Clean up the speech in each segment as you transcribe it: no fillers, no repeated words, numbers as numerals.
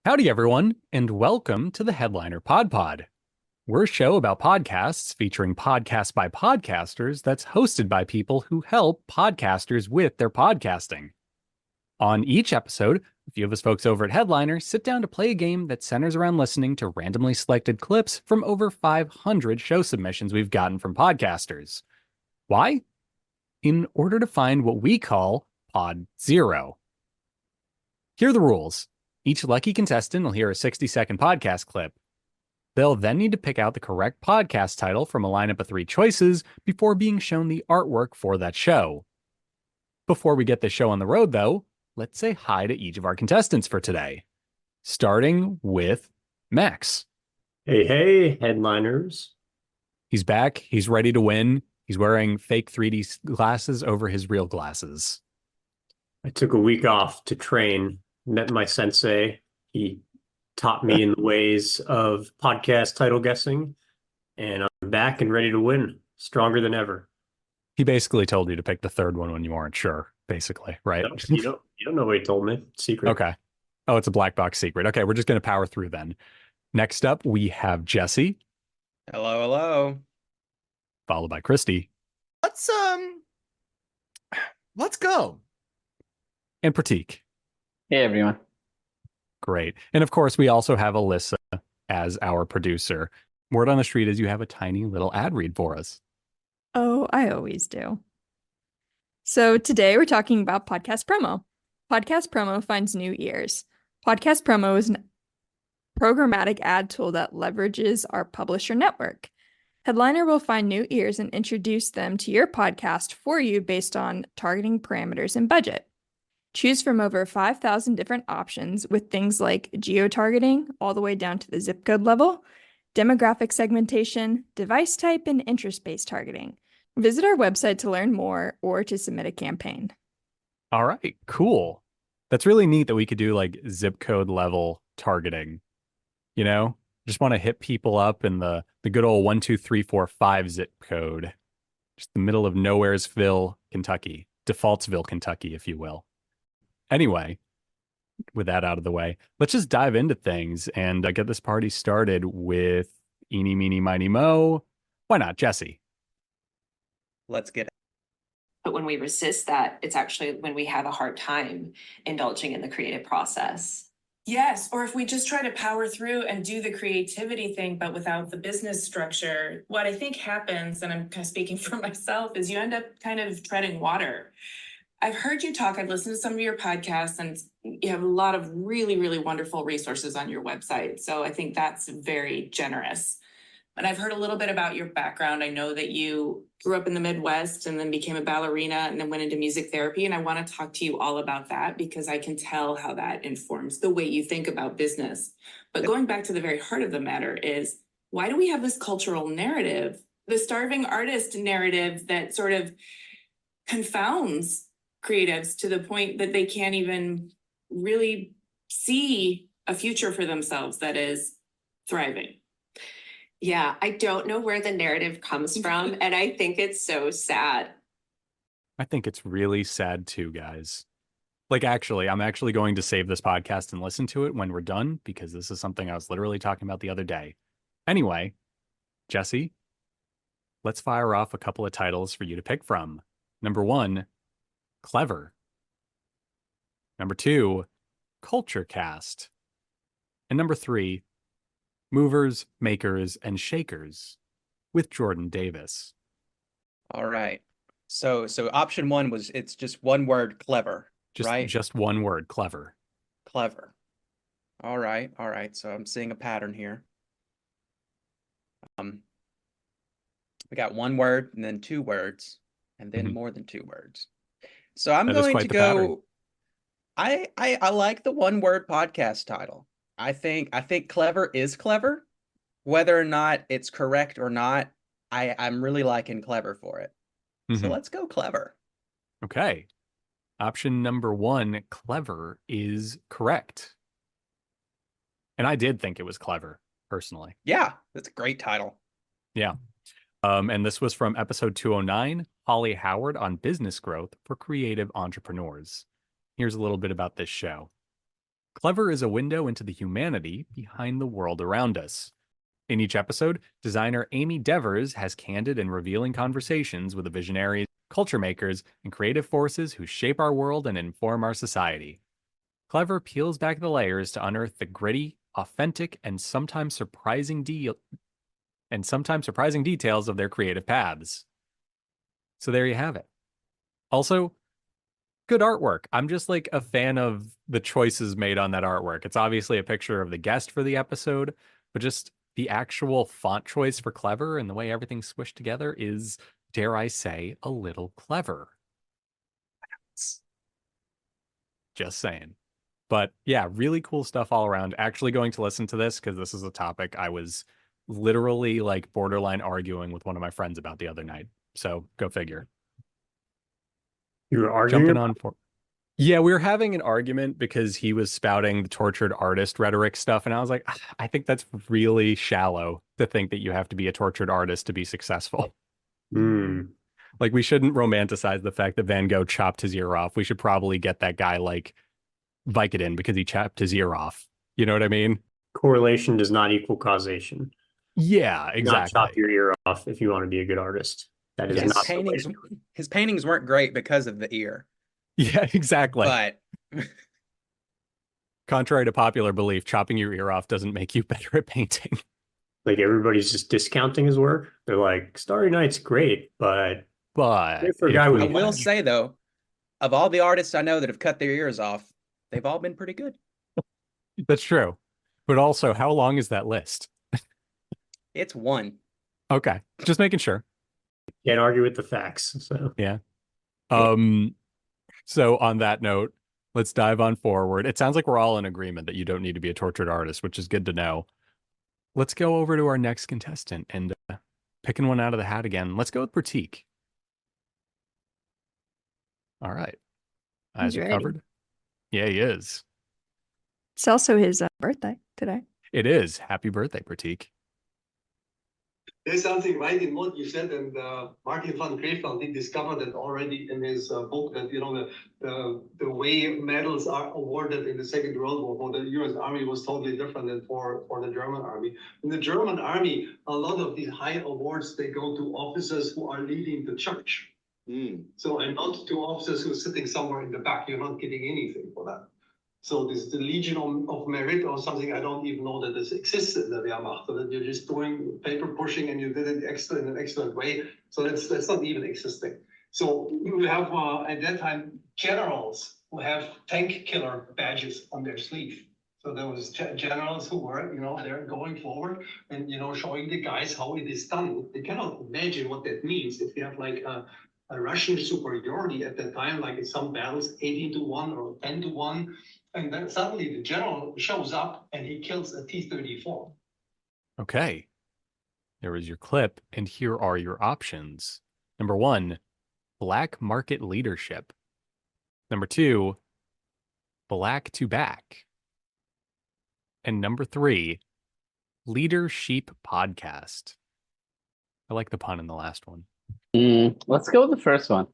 Howdy, everyone, and welcome to the Headliner PodPod. We're a show about podcasts featuring podcasts by podcasters that's hosted by people who help podcasters with their podcasting. On each episode, a few of us folks over at Headliner sit down to play a game that centers around listening to randomly selected clips from over 500 show submissions we've gotten from podcasters. Why? In order to find what we call Pod Zero. Here are the rules. Each lucky contestant will hear a 60-second podcast clip. They'll then need to pick out the correct podcast title from a lineup of 3 choices before being shown the artwork for that show. Before we get the show on the road, though, let's say hi to each of our contestants for today. Starting with Max. Hey, headliners. He's back. He's ready to win. He's wearing fake 3D glasses over his real glasses. I took a week off to train, met my sensei. He taught me in the ways of podcast title guessing, and I'm back and ready to win, stronger than ever. He basically told you to pick the third one when you weren't sure, basically, right? No, you don't know what he told me. Secret. Okay. Oh, it's a black box secret. Okay, we're just going to power through then. Next up, we have Jesse. Hello. Followed by Kristy. Let's go. And Prateek. Hey, everyone. Great. And of course, we also have Elissa as our producer. Word on the street is you have a tiny little ad read for us. Oh, I always do. So today we're talking about Podcast Promo. Podcast Promo finds new ears. Podcast Promo is an programmatic ad tool that leverages our publisher network. Headliner will find new ears and introduce them to your podcast for you based on targeting parameters and budget. Choose from over 5,000 different options with things like geo-targeting all the way down to the zip code level, demographic segmentation, device type, and interest-based targeting. Visit our website to learn more or to submit a campaign. All right, cool. That's really neat that we could do like zip code level targeting. You know, just want to hit people up in the good old 1, 2, 3, 4, 5 zip code. Just the middle of Nowheresville, Kentucky. Defaultsville, Kentucky, if you will. Anyway, with that out of the way, let's just dive into things and get this party started with Eeny, Meeny, Miny, Mo. Why not, Jesse? Let's get it. But when we resist that, it's actually when we have a hard time indulging in the creative process. Yes, or if we just try to power through and do the creativity thing, but without the business structure, what I think happens, and I'm kind of speaking for myself, is you end up kind of treading water. I've heard you talk, I've listened to some of your podcasts, and you have a lot of really, really wonderful resources on your website. So I think that's very generous. And I've heard a little bit about your background. I know that you grew up in the Midwest and then became a ballerina and then went into music therapy. And I want to talk to you all about that because I can tell how that informs the way you think about business. But going back to the very heart of the matter is, why do we have this cultural narrative, the starving artist narrative that sort of confounds creatives to the point that they can't even really see a future for themselves that is thriving? Yeah, I don't know where the narrative comes from, and I think it's so sad. I think it's really sad too, guys. Like, actually, I'm actually going to save this podcast and listen to it when we're done because this is something I was literally talking about the other day. Anyway, Jesse, let's fire off a couple of titles for you to pick from. Number 1, Clever. Number 2, Culture Cast. And number 3, Movers, Makers, and Shakers with Jordan Davis. All right. So option 1 was it's just one word, clever, right? Just one word, clever. Clever. All right. So I'm seeing a pattern here. We got one word and then 2 words and then more than 2 words. So I'm going to go. I like the one word podcast title. I think clever is clever. Whether or not it's correct or not, I'm really liking clever for it. So let's go clever. Okay. Option number 1, clever, is correct. And I did think it was clever, personally. Yeah, that's a great title. Yeah. And this was from episode 209, Holly Howard on business growth for creative entrepreneurs. Here's a little bit about this show. Clever is a window into the humanity behind the world around us. In each episode, designer Amy Devers has candid and revealing conversations with the visionaries, culture makers, and creative forces who shape our world and inform our society. Clever peels back the layers to unearth the gritty, authentic, and sometimes surprising details of their creative paths. So there you have it. Also, good artwork. I'm just like a fan of the choices made on that artwork. It's obviously a picture of the guest for the episode, but just the actual font choice for Clever and the way everything's squished together is, dare I say, a little clever. Just saying. But yeah, really cool stuff all around. Actually going to listen to this because this is a topic I was literally like borderline arguing with one of my friends about the other night. So go figure. You were arguing? Jumping on for. Yeah, we were having an argument because he was spouting the tortured artist rhetoric stuff. And I was like, I think that's really shallow to think that you have to be a tortured artist to be successful. Like, we shouldn't romanticize the fact that Van Gogh chopped his ear off. We should probably get that guy like Vicodin because he chopped his ear off. You know what I mean? Correlation does not equal causation. Yeah, exactly. Not chop your ear off if you want to be a good artist. That is not the way to do it. His paintings weren't great because of the ear. Yeah, exactly. But contrary to popular belief, chopping your ear off doesn't make you better at painting. Like, everybody's just discounting his work. They're like, Starry Night's great, but I will say, though, of all the artists I know that have cut their ears off, they've all been pretty good. That's true. But also, how long is that list? It's one. Okay. Just making sure. Can't argue with the facts. So yeah. So on that note, let's dive on forward. It sounds like we're all in agreement that you don't need to be a tortured artist, which is good to know. Let's go over to our next contestant and picking one out of the hat again. Let's go with Prateek. All right. Eyes are covered. Yeah, he is. It's also his birthday today. It is. Happy birthday, Prateek. There's something right in what you said, and Martin van Creveld, he discovered it already in his book that, you know, the way medals are awarded in the Second World War for the US Army was totally different than for the German Army. In the German Army, a lot of these high awards, they go to officers who are leading the charge. So, and not to officers who are sitting somewhere in the back. You're not getting anything for that. So this is the Legion of Merit or something. I don't even know that this exists in the Wehrmacht. So that you're just doing paper pushing and you did it in an excellent way. So that's not even existing. So you have at that time generals who have tank killer badges on their sleeve. So there was generals who were, you know, they're going forward and, you know, showing the guys how it is done. They cannot imagine what that means if you have like a Russian superiority at that time, like in some battles, 80-1 or 10-1. And then suddenly the general shows up and he kills a T-34. Okay. There is your clip, and here are your options. Number 1, black market leadership. Number 2, black to back. And number 3, leader sheep podcast. I like the pun in the last one. Let's go with the first one.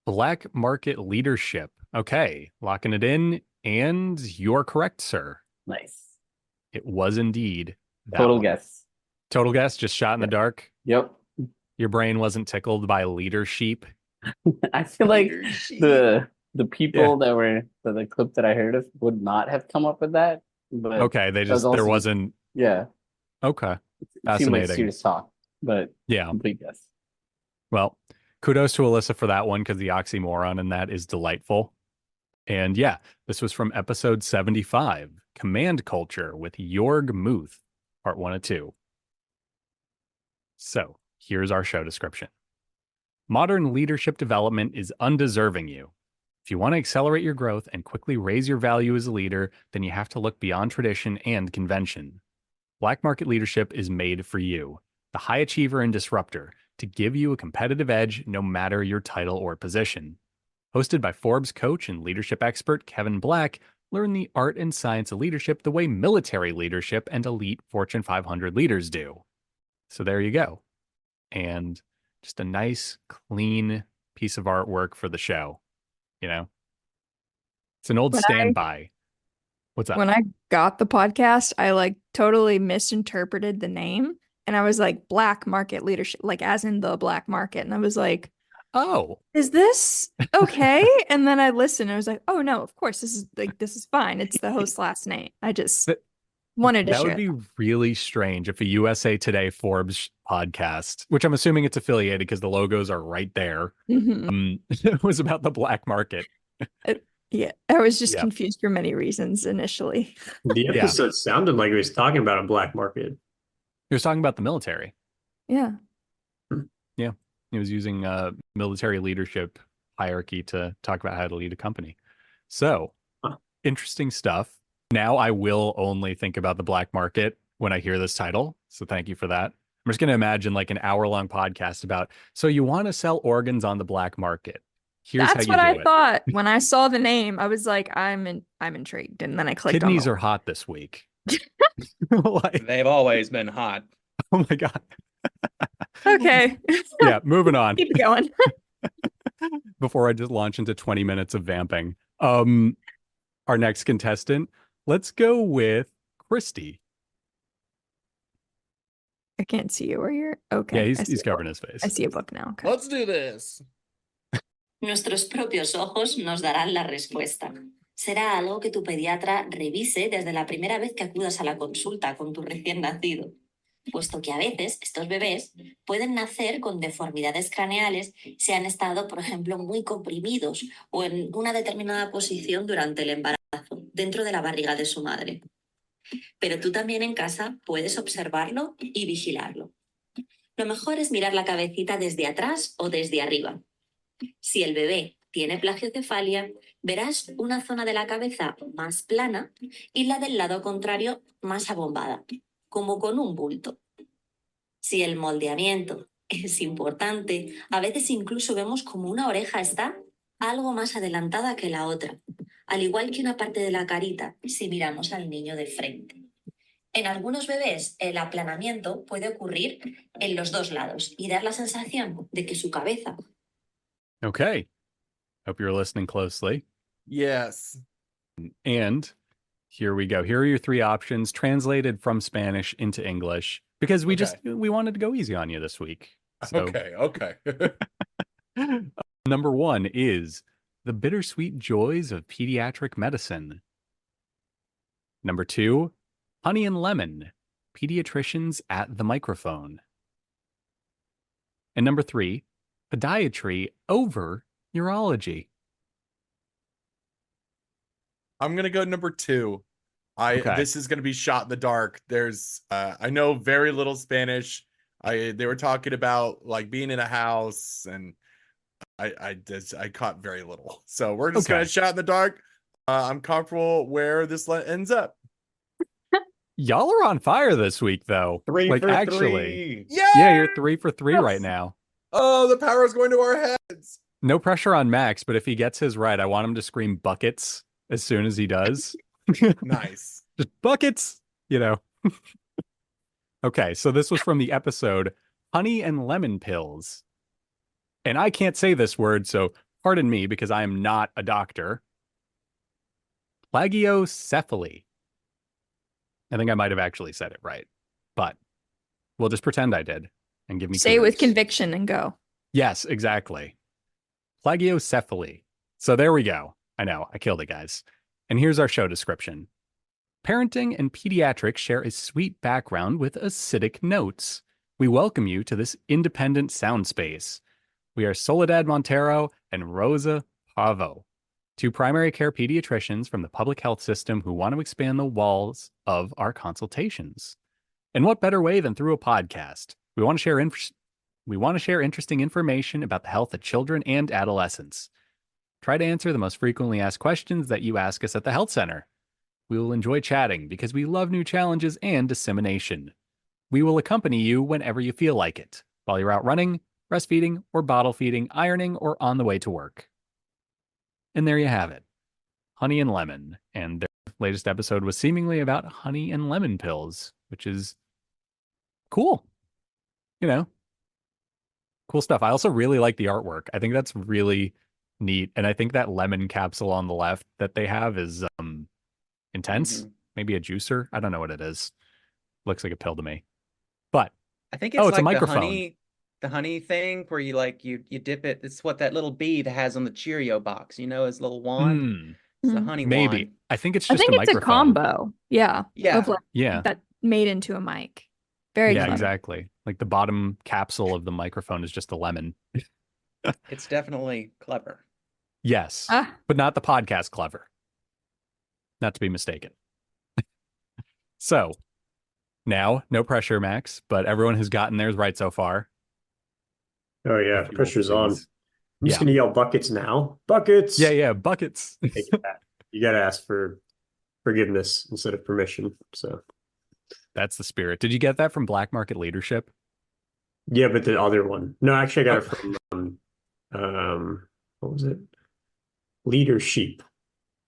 Black market leadership. Okay, locking it in, and you're correct, sir. Nice. It was indeed that Total one. guess. Total guess, just shot in the dark? Yep. Your brain wasn't tickled by leader sheep? I feel like the people that were the clip that I heard of would not have come up with that. But okay, there wasn't. Yeah. Okay. It seemed like serious talk, but yeah. Complete guess. Well, kudos to Elissa for that one because the oxymoron in that is delightful. And yeah, this was from episode 75, Command Culture with Jorg Muth, part 1 and 2. So here's our show description. Modern leadership development is undeserving you. If you want to accelerate your growth and quickly raise your value as a leader, then you have to look beyond tradition and convention. Black market leadership is made for you, the high achiever and disruptor, to give you a competitive edge no matter your title or position. Hosted by Forbes coach and leadership expert Kevin Black, learn the art and science of leadership the way military leadership and elite Fortune 500 leaders do. So there you go. And just a nice, clean piece of artwork for the show. You know? It's an old standby. What's up? When I got the podcast, I like totally misinterpreted the name. And I was like, black market leadership, like as in the black market. And I was like, oh, is this okay? And then I listened and I was like, oh no, of course, this is fine. It's the host's last name. I just wanted to that share would be really strange if a USA Today Forbes podcast, which I'm assuming it's affiliated because the logos are right there, it was about the black market. Yeah, I was just confused for many reasons initially. The episode sounded like he was talking about a black market. He was talking about the military. Yeah. Yeah. He was using military leadership hierarchy to talk about how to lead a company. So, interesting stuff. Now I will only think about the black market when I hear this title. So thank you for that. I'm just going to imagine like an hour-long podcast about, so you want to sell organs on the black market. Here's That's how you what do I it. thought when I saw the name. I was like, I'm intrigued, and then I clicked on Kidneys are hot this week. Like, They've always been hot. oh my God. Okay. Yeah, moving on. Keep going. Before I just launch into 20 minutes of vamping. Our next contestant, let's go with Kristy. I can't see you. Where you're okay. Yeah, he's covering his face. I see a book now. Okay. Let's do this. Nuestros propios ojos nos darán la respuesta. Será algo que tu pediatra revise desde la primera vez que acudas a la consulta con tu recién nacido, puesto que a veces estos bebés pueden nacer con deformidades craneales si han estado, por ejemplo, muy comprimidos o en una determinada posición durante el embarazo, dentro de la barriga de su madre. Pero tú también en casa puedes observarlo y vigilarlo. Lo mejor es mirar la cabecita desde atrás o desde arriba. Si el bebé tiene plagiocefalia, verás una zona de la cabeza más plana y la del lado contrario más abombada, como con un bulto. Si el moldeamiento es importante, a veces incluso vemos como una oreja está algo más adelantada que la otra, al igual que una parte de la carita si miramos al niño de frente. En algunos bebés el aplanamiento puede ocurrir en los dos lados y dar la sensación de que su cabeza... Okay. Hope you're listening closely. Yes. And here we go. Here are your three options translated from Spanish into English because we wanted to go easy on you this week. So, Okay. Number one is The Bittersweet Joys of Pediatric Medicine. Number two, Honey and Lemon, Pediatricians at the Microphone. And number three, Podiatry over Urology. I'm gonna go number two. This is gonna be shot in the dark. There's I know very little Spanish. They were talking about like being in a house, and I caught very little. So we're just gonna shot in the dark. I'm comfortable where this ends up. Y'all are on fire this week, though. Three for actually, 3. Yeah! Yeah, you're 3 for 3 right now. Oh, the power is going to our heads. No pressure on Max, but if he gets his right, I want him to scream buckets as soon as he does. Nice. Just buckets, Okay, so this was from the episode Honey and Lemon Pills. And I can't say this word, so pardon me because I am not a doctor. Plagiocephaly. I think I might have actually said it right, but we'll just pretend I did and give me Say it with kudos. conviction and go. Yes, exactly. Plagiocephaly. So there we go. I know, I killed it, guys. And here's our show description. Parenting and pediatrics share a sweet background with acidic notes. We welcome you to this independent sound space. We are Soledad Montero and Rosa Pavo, two primary care pediatricians from the public health system who want to expand the walls of our consultations. And what better way than through a podcast? We want to share interesting information about the health of children and adolescents. Try to answer the most frequently asked questions that you ask us at the health center. We will enjoy chatting because we love new challenges and dissemination. We will accompany you whenever you feel like it, while you're out running, breastfeeding, or bottle feeding, ironing, or on the way to work. And there you have it. Honey and Lemon. And their latest episode was seemingly about honey and lemon pills, which is cool. Cool stuff. I also really like the artwork. I think that's really neat. And I think that lemon capsule on the left that they have is intense, maybe a juicer. I don't know what it is. Looks like a pill to me. But I think it's it's a like microphone. the honey thing where you like you dip it. It's what that little bee that has on the Cheerio box, his little wand. It's a honey Maybe. wand. I think it's I just think a it's a microphone. combo. Yeah. Yeah. Of like Yeah. that made into a mic. Very Yeah, clever. exactly. Like the bottom capsule of the microphone is just a lemon. It's definitely clever. Yes, but not the podcast clever. Not to be mistaken. So now, no pressure, Max, but everyone has gotten theirs right so far. Oh yeah, If you will, pressure's on. please. I'm just gonna yell buckets now. Buckets. Yeah, buckets. You gotta ask for forgiveness instead of permission. So that's the spirit. Did you get that from Black Market Leadership? yeah, but the other one. No, actually, I got it from what was it? Leadership.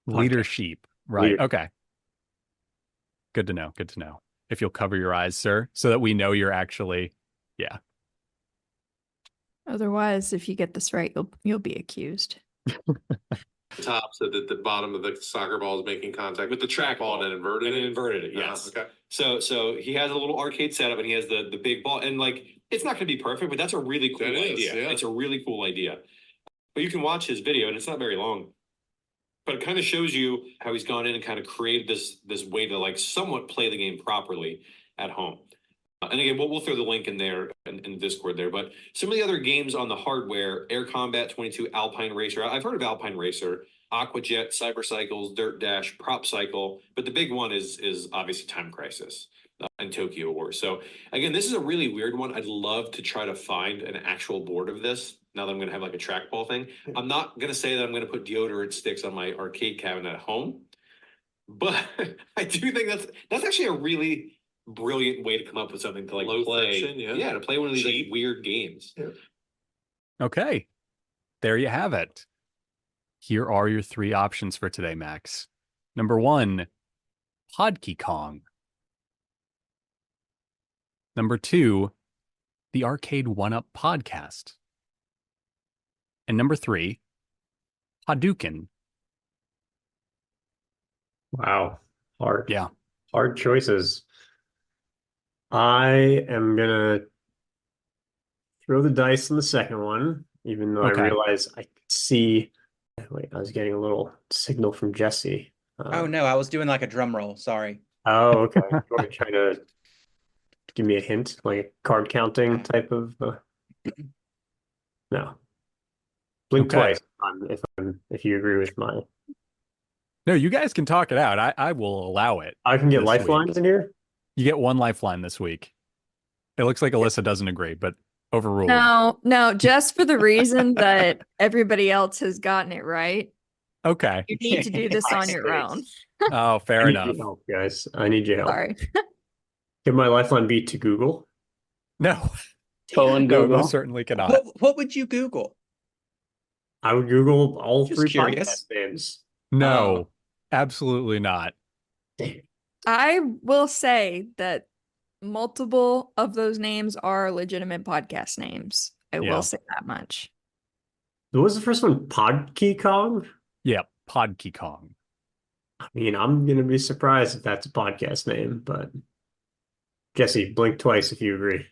Leadership. Right. Leader. Okay. Good to know. Good to know. If you'll cover your eyes, sir, so that we know you're actually, yeah. Otherwise, if you get this right, you'll be accused. Top so that the bottom of the soccer ball is making contact with the trackball and inverted it. Yes. Okay. So he has a little arcade setup and he has the big ball and like it's not going to be perfect, but that's a really cool idea. Yeah. It's a really cool idea. But you can watch his video and it's not very long. But it kind of shows you how he's gone in and kind of created this way to like somewhat play the game properly at home. And again, we'll throw the link in there in the Discord there. But some of the other games on the hardware, Air Combat 22, Alpine Racer. I've heard of Alpine Racer, Aquajet, Cybercycles, Dirt Dash, Prop Cycle. But the big one is obviously Time Crisis and Tokyo War. So again, this is a really weird one. I'd love to try to find an actual board of this. Now that I'm going to have like a trackball thing, I'm not going to say that I'm going to put deodorant sticks on my arcade cabinet at home, but I do think that's actually a really brilliant way to come up with something to like play. Fiction, to play one of these like, weird games. Yeah. Okay, there you have it. Here are your three options for today, Max. Number 1, Podkey Kong. Number 2, the Arcade 1-Up Podcast. And number 3, Hadouken. Wow. Hard. Yeah. Hard choices. I am going to throw the dice on the second one, even though I realize I could see. Wait, I was getting a little signal from Jesse. Oh, no, I was doing like a drum roll. Sorry. Oh, okay. You want to try to give me a hint, like a card counting type of. No. Blink twice if you agree with my. No, you guys can talk it out. I will allow it. I can get lifelines in here. You get one lifeline this week. It looks like Elissa doesn't agree, but overruled. No, just for the reason that everybody else has gotten it right. Okay. You need to do this on your own. Oh, fair enough. I need your help, guys. I need your help. Sorry. Can my lifeline be to Google? No. Google. No, certainly cannot. What would you Google? I would Google all Just 3 curious. podcast names. No, absolutely not. I will say that multiple of those names are legitimate podcast names. I will say that much. What was the first one? Podkey Kong? Yeah, Podkey Kong. I mean, I'm going to be surprised if that's a podcast name, but Jesse, blink twice if you agree.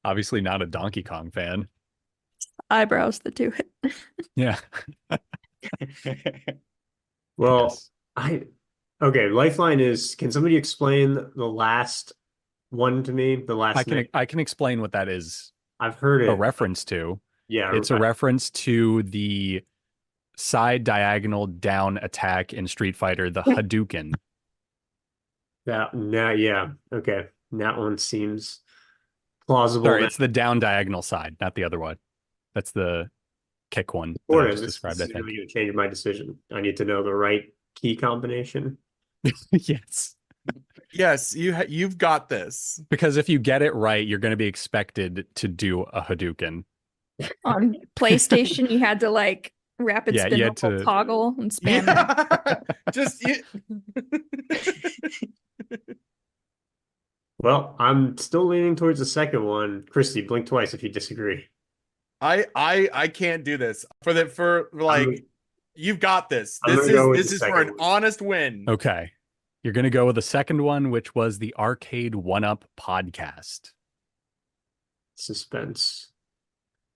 Obviously not a Donkey Kong fan. Eyebrows that do it. Yeah. Well, okay, lifeline is, can somebody explain the last one to me? The last I can explain what that is. I've heard it. A reference to. Yeah. It's a reference to the side diagonal down attack in Street Fighter, the Hadouken. Yeah. Okay. That one seems plausible. Sorry, it's the down diagonal side, not the other one. That's the kick one. Or That I just this described, is I think. really going to change my decision. I need to know the right key combination. Yes. Yes, you've got this. Because if you get it right, you're going to be expected to do a Hadouken. On PlayStation, you had to like rapid spin the whole toggle and spam it. Well, I'm still leaning towards the second one. Kristy, blink twice if you disagree. I can't do this. You've got this. I'm This gonna go with is the for an second one. honest win. Okay. You're going to go with the second one, which was the Arcade 1-Up podcast. Suspense.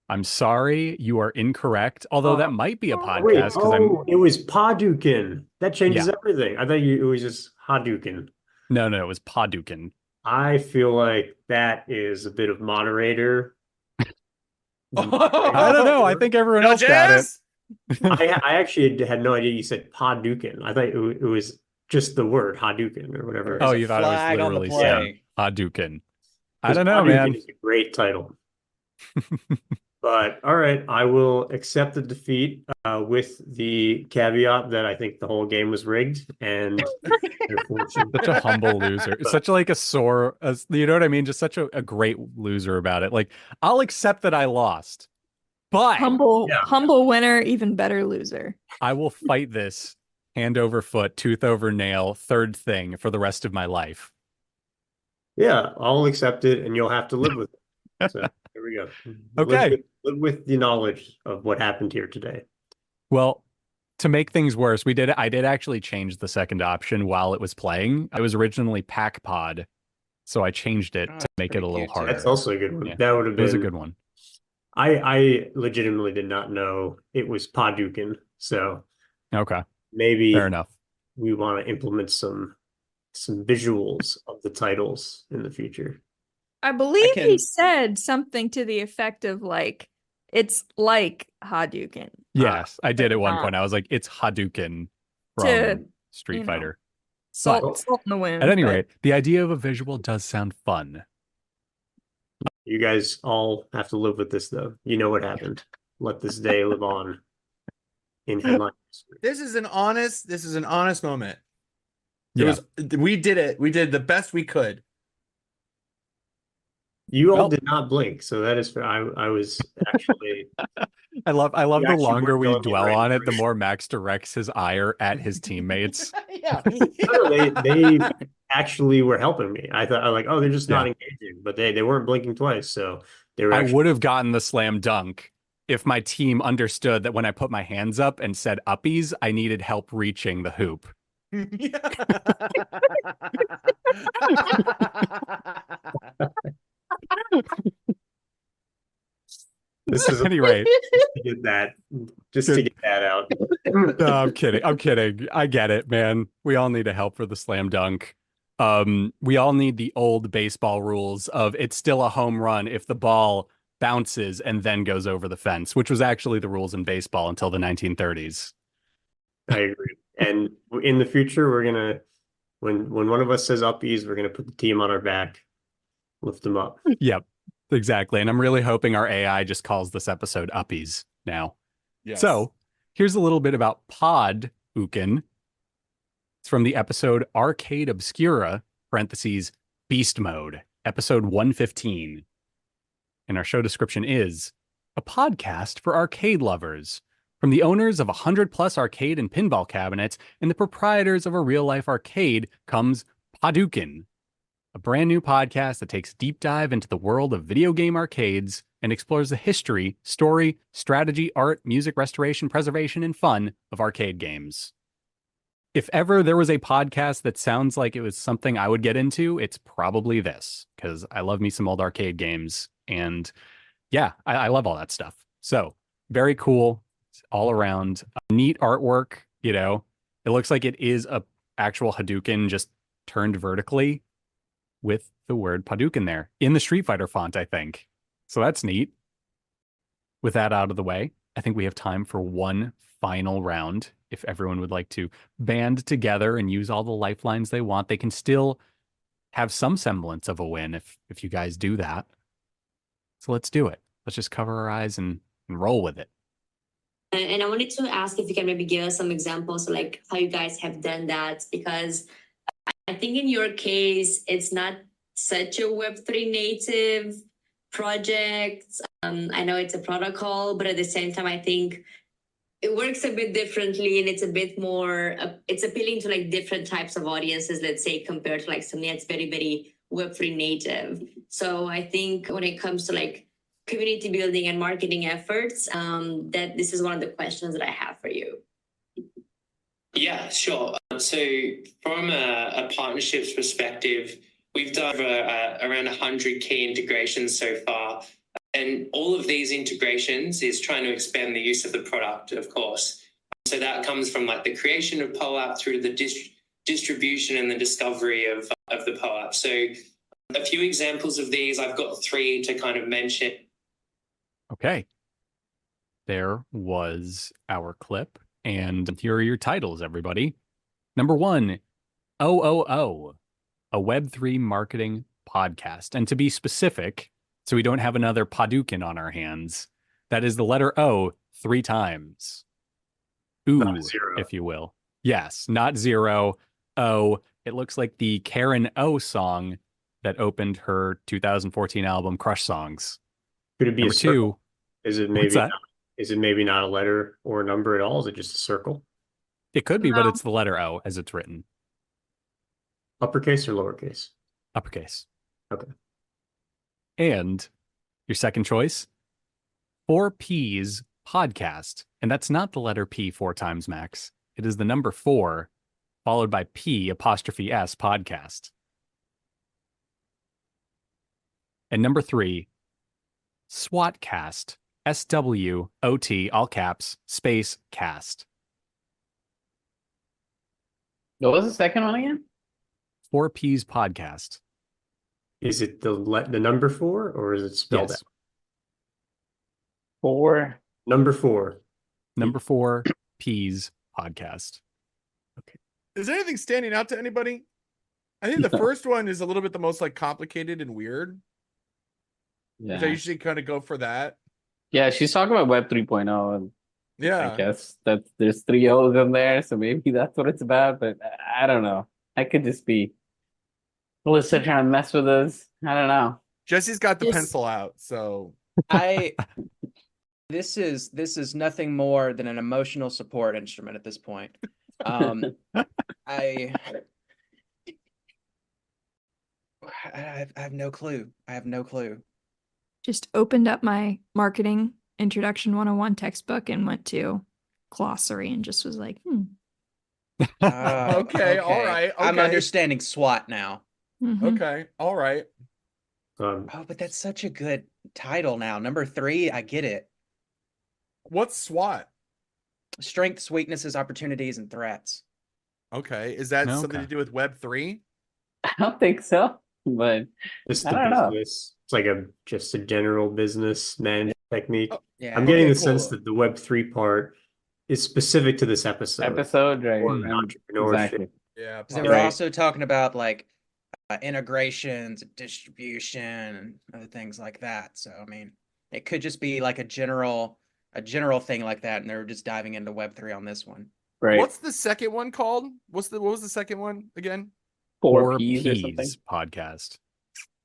I'm sorry, you are incorrect. Although that might be a podcast. Wait, Because it was Padukin. That changes Yeah. everything. I thought it was just Hadouken. No, it was Padukin. I feel like that is a bit of moderator. I don't know. I think everyone else got it. I actually had no idea you said Padukin. I thought it was just the word Hadouken or whatever. Oh, you thought it was literally saying Hadouken. I don't know, man. It's a great title. But all right, I will accept the defeat with the caveat that I think the whole game was rigged and such a humble loser. Such like a sore, you know what I mean? Just such a great loser about it. Like, I'll accept that I lost, but humble winner, even better loser. I will fight this hand over foot, tooth over nail, third thing for the rest of my life. Yeah, I'll accept it, and you'll have to live with it. So there we go. Okay. Live with the knowledge of what happened here today. Well, to make things worse, I did actually change the second option while it was playing. I was originally PodPod, so I changed it to make it a little harder. That's also a good one. Yeah, That would have been a good one. I legitimately did not know it was Padukin, so okay, maybe fair enough. We want to implement some visuals of the titles in the future. I believe he said something to the effect of like, it's like Hadouken. Yes, I did at one point. I was like, it's Hadouken from Street Fighter. Salt in the wind. At any rate, the idea of a visual does sound fun. You guys all have to live with this, though. You know what happened. Let this day live on in headline history. This is an honest moment. We did it. We did the best we could. You all did not blink, so that is fair. I was actually. I love the longer we dwell on it, the more Max directs his ire at his teammates. They actually were helping me. I thought, like, oh, they're just not engaging, but they weren't blinking twice, so they were. I would have gotten the slam dunk if my team understood that when I put my hands up and said uppies, I needed help reaching the hoop. This is anyway. Just to get that out. No, I'm kidding. I get it, man. We all need a help for the slam dunk. We all need the old baseball rules of it's still a home run if the ball bounces and then goes over the fence, which was actually the rules in baseball until the 1930s. I agree. And in the future, we're gonna when one of us says uppies, we're gonna put the team on our back, lift them up. Yep. Exactly. And I'm really hoping our AI just calls this episode Uppies now. Yes. So here's a little bit about Padukin. It's from the episode Arcade Obscura, parentheses, Beast Mode, episode 115. And our show description is a podcast for arcade lovers. From the owners of 100+ arcade and pinball cabinets and the proprietors of a real-life arcade comes Padukin, a brand new podcast that takes a deep dive into the world of video game arcades and explores the history, story, strategy, art, music, restoration, preservation, and fun of arcade games. If ever there was a podcast that sounds like it was something I would get into, it's probably this, because I love me some old arcade games, and yeah, I love all that stuff. So, very cool, all around, neat artwork, you know. It looks like it is a actual Hadouken just turned vertically, with the word Padukin there in the Street Fighter font, I think. So that's neat. With that out of the way, I think we have time for one final round. If everyone would like to band together and use all the lifelines they want, they can still have some semblance of a win if you guys do that. So let's do it. Let's just cover our eyes and roll with it. And I wanted to ask if you can maybe give us some examples of like how you guys have done that, because I think in your case, it's not such a Web3 native project. I know it's a protocol, but at the same time, I think it works a bit differently and it's a bit more, it's appealing to like different types of audiences, let's say, compared to like something that's very, very Web3 native. So I think when it comes to like community building and marketing efforts, that this is one of the questions that I have for you. Yeah, sure. So from a partnerships perspective, we've done around 100 key integrations so far. And all of these integrations is trying to expand the use of the product, of course. So that comes from like the creation of PoApp through to the distribution and the discovery of the PoApp. So a few examples of these, I've got 3 to kind of mention. Okay. There was our clip. And here are your titles, everybody. Number 1, OOO, a Web3 marketing podcast. And to be specific, so we don't have another Padukin on our hands, that is the letter O 3 times. Ooh, if you will. Yes, not 0. O. It looks like the Karen O song that opened her 2014 album Crush Songs. Could it be Number a circle? 2. Is it maybe not a letter or a number at all? Is it just a circle? It could be, but it's the letter O as it's written. Uppercase or lowercase? Uppercase. Okay. And your second choice, 4 P's podcast. And that's not the letter P 4 times, Max. It is the number 4 followed by P''S podcast. And number 3, SWOTcast. SWOT, all caps, space, cast. What was the second one again? 4 P's podcast. Is it the number 4 or is it spelled out? 4. Number 4. Number 4 P's podcast. Okay. Is there anything standing out to anybody? I think the first one is a little bit the most like complicated and weird. Yeah. I usually kind of go for that. Yeah, she's talking about Web 3.0, and Yeah. I guess that there's 3 O's in there, so maybe that's what it's about, but I don't know. I could just be Elissa trying to mess with us. I don't know. Jesse's got the pencil out, so this is nothing more than an emotional support instrument at this point. I have no clue. I have no clue. Just opened up my marketing introduction 101 textbook and went to glossary and just was like, Okay, all right. I'm understanding SWOT now. Mm-hmm. Okay, all right. Oh, but that's such a good title now. Number 3, I get it. What's SWOT? Strengths, weaknesses, opportunities, and threats. Okay, is that something to do with Web 3? I don't think so, but Just I the don't know. business. It's like just a general business management technique. Oh, yeah. I'm getting the cool. sense that the Web 3 part is specific to this episode. Right? Or entrepreneurship. Exactly. Yeah. They were also talking about like integrations, distribution, and other things like that. So I mean, it could just be like a general thing like that, and they're just diving into Web3 on this one. Right. What's the second one called? What was the second one again? 4 P's or something? podcast.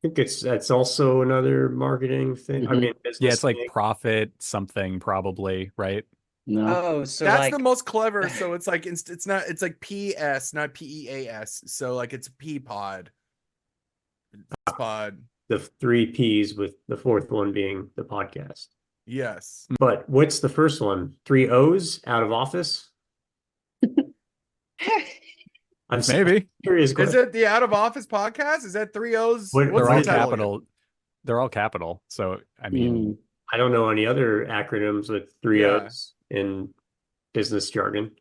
I think that's also another marketing thing. I mean, Yeah, it's like thing. profit something probably, right? No. Oh, so That's like the most clever. So it's like it's like PS, not PEAS. So like it's P-pod. Pod. The 3 P's with the 4th one being the podcast. Yes. But what's the first one? 3 O's out of office? I'm Maybe. Curious. Is it the Out of Office podcast? Is that 3 O's? What- They're What's all the title? capital. They're all capital. So I mean, I don't know any other acronyms with 3 Yeah. O's in business jargon.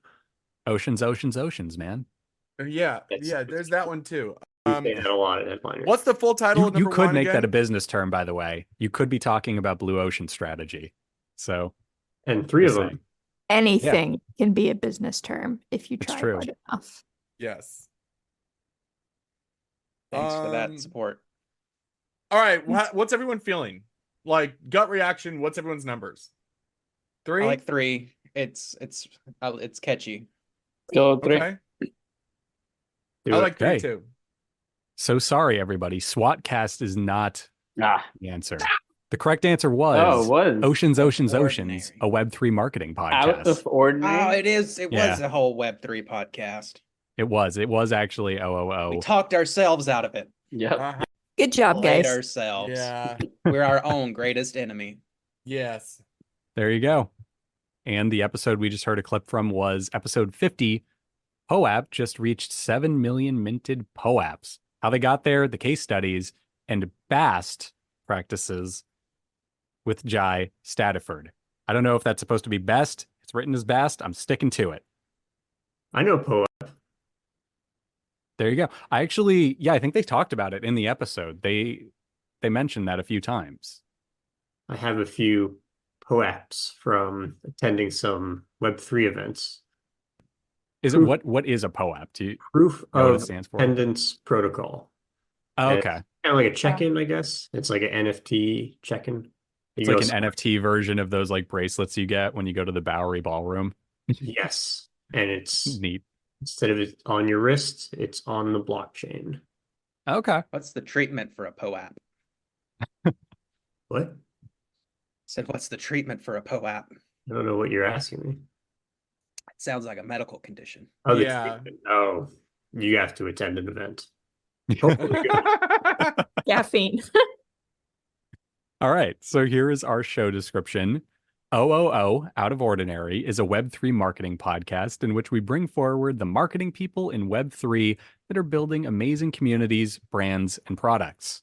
oceans, man. Yeah, there's that one too. They had a lot of headliners. What's the full title You, of number you could 1 make that a again? business term, by the way. You could be talking about blue ocean strategy. So And 3 of just them. saying. anything can be a business term if you It's try true. hard enough. Yes. Thanks for that support. All right, what's everyone feeling? Like gut reaction, what's everyone's numbers? 3? I like 3. It's catchy. Go 3. Okay. Do I it. like 3 Okay. too. So sorry, everybody. SWOTcast is not Ah. the answer. The correct answer was Oh, it was. Oceans, Ordinary. a Web3 marketing Out podcast. of ordinary. Oh, it was Yeah. a whole Web3 podcast. It was actually OOO. We talked ourselves out of it. Yep. Uh-huh. Good job, Played guys. ourselves. Yeah. We're our own greatest enemy. Yes. There you go. And the episode we just heard a clip from was episode 50, POAP just reached 7 million minted POAPs. How they got there, the case studies, and BAST practices with Jai Stadiford. I don't know if that's supposed to be best. It's written as best. I'm sticking to it. I know POAP. There you go. I think they talked about it in the episode. They mentioned that a few times. I have a few POAPs from attending some Web3 events. What is a POAP? Proof know of what it stands for? Attendance Protocol. Oh, okay. Kind of like a check-in, I guess. It's like an NFT check-in. It's like an NFT version of those like bracelets you get when you go to the Bowery Ballroom. Yes. And it's neat. Instead of it on your wrist, it's on the blockchain. Okay. What's the treatment for a POAP? What? Said, what's the treatment for a POAP? I don't know what you're asking me. It sounds like a medical condition. Oh, yeah. Oh, you have to attend an event. Caffeine. All right. So here is our show description. OOO, Out of Ordinary, is a Web3 marketing podcast in which we bring forward the marketing people in Web3 that are building amazing communities, brands, and products.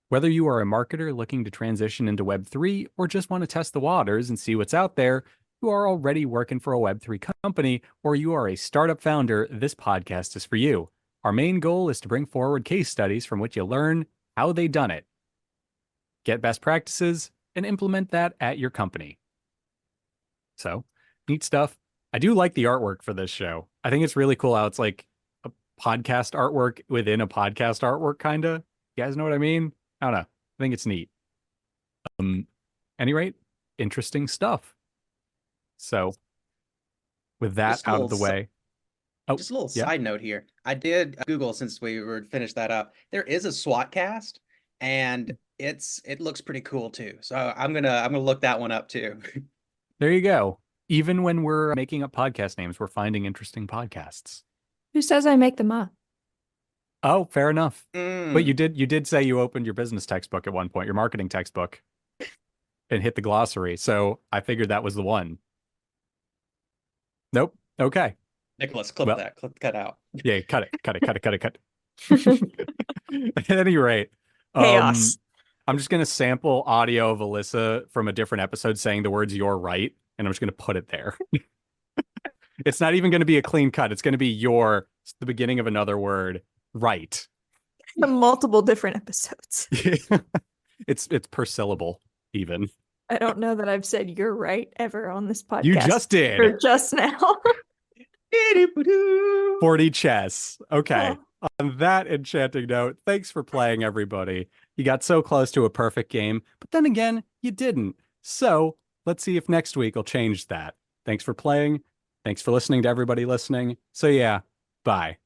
Whether you are a marketer looking to transition into Web3 or just want to test the waters and see what's out there, you are already working for a Web3 company, or you are a startup founder, this podcast is for you. Our main goal is to bring forward case studies from which you learn how they done it, get best practices, and implement that at your company. So, neat stuff. I do like the artwork for this show. I think it's really cool how it's like a podcast artwork within a podcast artwork, kind of. You guys know what I mean? I don't know. I think it's neat. Any rate, interesting stuff. So, with that out of the way. Just a little side note here. I did Google, since we were finished that up. There is a SWAT cast, and it looks pretty cool too. So I'm gonna look that one up too. There you go. Even when we're making up podcast names, we're finding interesting podcasts. Who says I make them up? Oh, fair enough. But you did say you opened your business textbook at one point, your marketing textbook, and hit the glossary. So I figured that was the one. Nope. Okay. Nicholas, that. Clip that out. Yeah, cut it. At any rate, chaos. I'm just going to sample audio of Elissa from a different episode saying the words "you're right," and I'm just going to put it there. It's not even going to be a clean cut. It's going to be the beginning of another word, right. Multiple different episodes. It's per syllable, even. I don't know that I've said "you're right" ever on this podcast. You just did. Or just now. 40 chess. Okay. Oh. On that enchanting note, thanks for playing, everybody. You got so close to a perfect game, but then again, you didn't. So let's see if next week will change that. Thanks for playing. Thanks for listening to everybody listening. So yeah, bye.